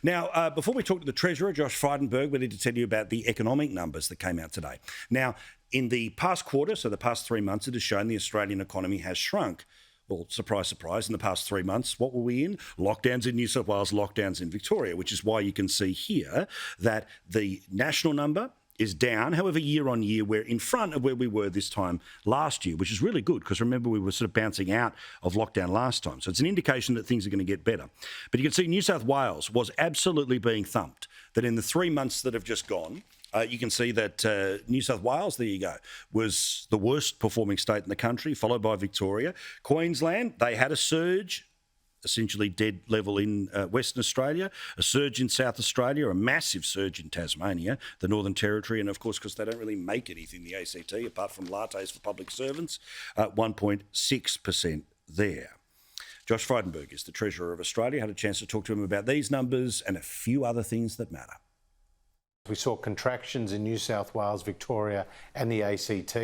Now, before we talk to the Treasurer, Josh Frydenberg, we need to tell you about the economic numbers that came out today. Now, in the past quarter, so the past 3 months, it has shown the Australian economy has shrunk. Well, surprise, surprise, in the past 3 months, what were we in? Lockdowns in New South Wales, lockdowns in Victoria, which is why you can see here that the national number is down. However, year on year, we're in front of where we were this time last year, which is really good because remember, we were sort of bouncing out of lockdown last time. So it's an indication that things are going to get better. But you can see New South Wales was absolutely being thumped, that in the 3 months that have just gone, you can see that New South Wales, there you go, was the worst performing state in the country, followed by Victoria. Queensland, they had a surge, essentially dead level in Western Australia, a surge in South Australia, a massive surge in Tasmania, the Northern Territory, and of course, because they don't really make anything, the ACT, apart from lattes for public servants, 1.6% there. Josh Frydenberg is the Treasurer of Australia. Had a chance to talk to him about these numbers and a few other things that matter. We saw contractions in New South Wales, Victoria and the ACT,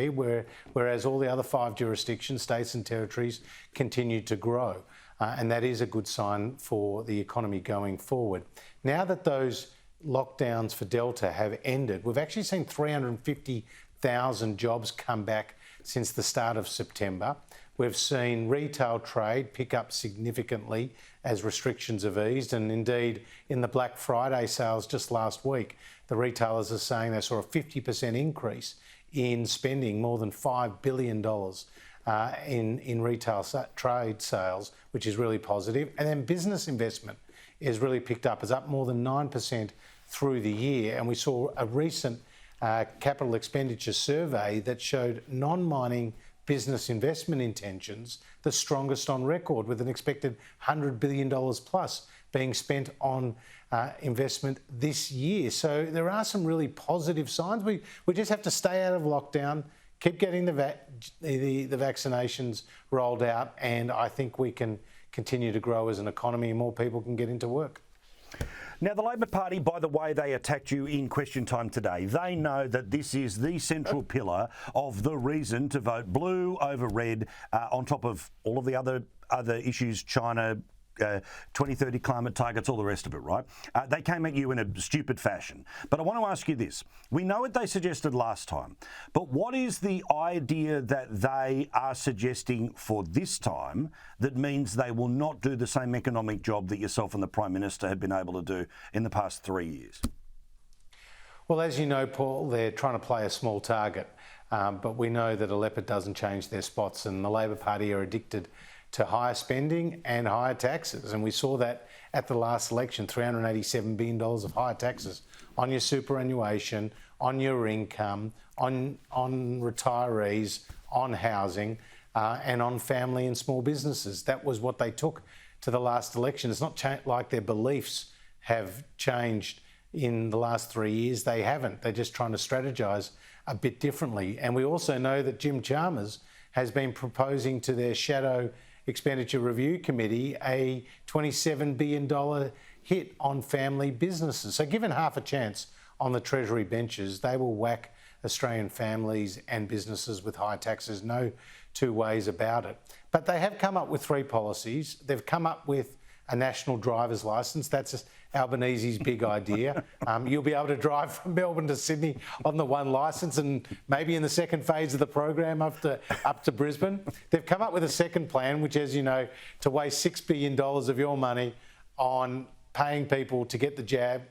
whereas all the other 5 jurisdictions, states and territories, continued to grow. And that is a good sign for the economy going forward. Now that those lockdowns for Delta have ended, we've actually seen 350,000 jobs come back since the start of September. We've seen retail trade pick up significantly as restrictions have eased. And indeed, in the Black Friday sales just last week, the retailers are saying they saw a 50% increase in spending, more than $5 billion in retail trade sales, which is really positive. And then business investment is really picked up. It's up more than 9% through the year. And we saw a recent capital expenditure survey that showed non-mining business investment intentions the strongest on record, with an expected $100 billion plus being spent on investment this year. So there are some really positive signs. We just have to stay out of lockdown, keep getting the vaccinations rolled out, and I think we can continue to grow as an economy and more people can get into work. Now, the Labor Party, by the way, they attacked you in question time today. They know that this is the central pillar of the reason to vote blue over red, on top of all of the other issues, China, 2030 climate targets, all the rest of it, right? They came at you in a stupid fashion. But I want to ask you this. We know what they suggested last time, but what is the idea that they are suggesting for this time that means they will not do the same economic job that yourself and the Prime Minister have been able to do in the past 3 years? Well, as you know, Paul, they're trying to play a small target, but we know that a leopard doesn't change their spots, and the Labor Party are addicted to higher spending and higher taxes. And we saw that at the last election, $387 billion of higher taxes on your superannuation, on your income, on retirees, on housing, and on family and small businesses. That was what they took to the last election. It's not like their beliefs have changed in the last 3 years. They haven't. They're just trying to strategise a bit differently. And we also know that Jim Chalmers has been proposing to their shadow Expenditure Review Committee a $27 billion hit on family businesses. So given half a chance on the Treasury benches, they will whack Australian families and businesses with high taxes, no two ways about it. But they have come up with 3 policies. They've come up with a national driver's licence. That's Albanese's big idea. You'll be able to drive from Melbourne to Sydney on the one licence, and maybe in the second phase of the program up to Brisbane. They've come up with a second plan, which, as you know, to waste $6 billion of your money on paying people to get the jab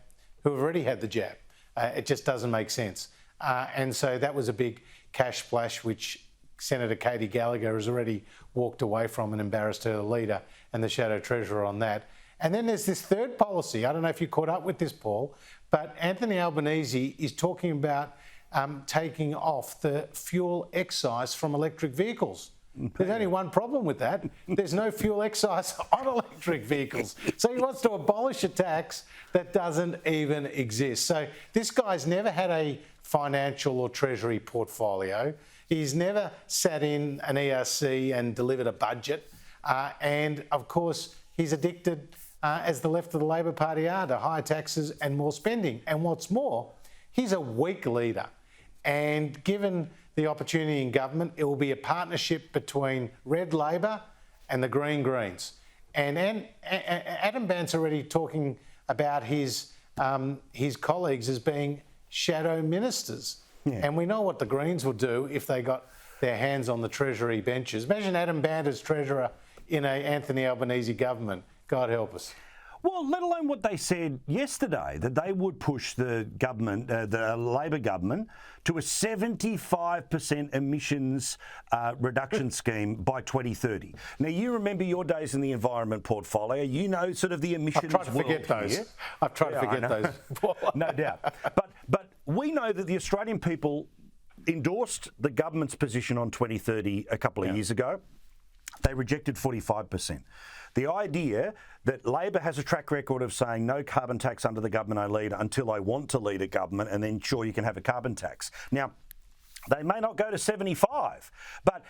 who have already had the jab. It just doesn't make sense. And so that was a big cash splash, which Senator Katie Gallagher has already walked away from and embarrassed her leader and the Shadow Treasurer on that. And then there's this third policy. I don't know if you caught up with this, Paul, but Anthony Albanese is talking about taking off the fuel excise from electric vehicles. There's only one problem with that. There's no fuel excise on electric vehicles. So he wants to abolish a tax that doesn't even exist. So this guy's never had a financial or Treasury portfolio. He's never sat in an ERC and delivered a budget. And of course, he's addicted, as the left of the Labor Party are, to higher taxes and more spending. And what's more, he's a weak leader. And given the opportunity in government, it will be a partnership between Red Labor and the Green Greens. And Adam Bandt's already talking about his colleagues as being shadow ministers. Yeah. And we know what the Greens would do if they got their hands on the Treasury benches. Imagine Adam Banter's treasurer in a Anthony Albanese government. God help us. Well, let alone what they said yesterday, that they would push the government, the Labor government, to a 75% emissions reduction scheme by 2030. Now, you remember your days in the environment portfolio. You know sort of the emissions I've tried to forget those. Here. I've tried to forget those. No doubt. But we know that the Australian people endorsed the government's position on 2030 a couple of years ago. They rejected 45%. The idea that Labor has a track record of saying no carbon tax under the government I lead until I want to lead a government, and then sure, you can have a carbon tax. Now, they may not go to 75, but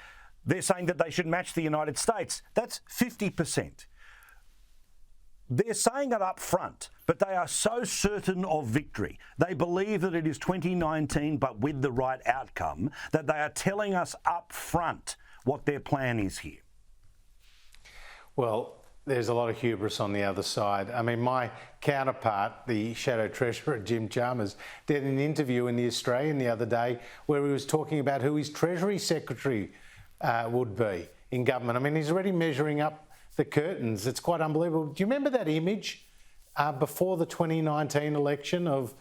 they're saying that they should match the United States. That's 50%. They're saying it up front, but they are so certain of victory. They believe that it is 2019, but with the right outcome, that they are telling us up front what their plan is here. Well, there's a lot of hubris on the other side. I mean, my counterpart, the Shadow Treasurer, Jim Chalmers, did an interview in The Australian the other day where he was talking about who his Treasury Secretary would be in government. I mean, he's already measuring up the curtains. It's quite unbelievable. Do you remember that image before the 2019 election of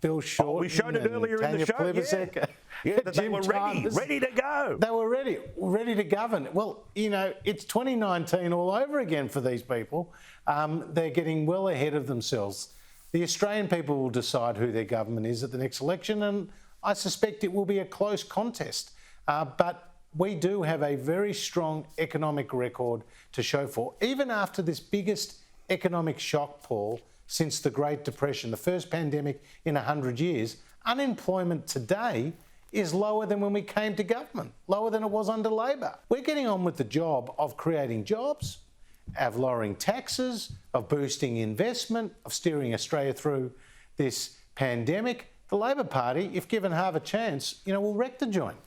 Bill Shorten? We showed it earlier in the show. Yeah, they were ready to go. They were ready to govern. Well, you know, it's 2019 all over again for these people. They're getting well ahead of themselves. The Australian people will decide who their government is at the next election, and I suspect it will be a close contest. But we do have a very strong economic record to show for. Even after this biggest economic shock, Paul, since the Great Depression, the first pandemic in 100 years, unemployment today is lower than when we came to government, lower than it was under Labor. We're getting on with the job of creating jobs, of lowering taxes, of boosting investment, of steering Australia through this pandemic. The Labor Party, if given half a chance, will wreck the joint.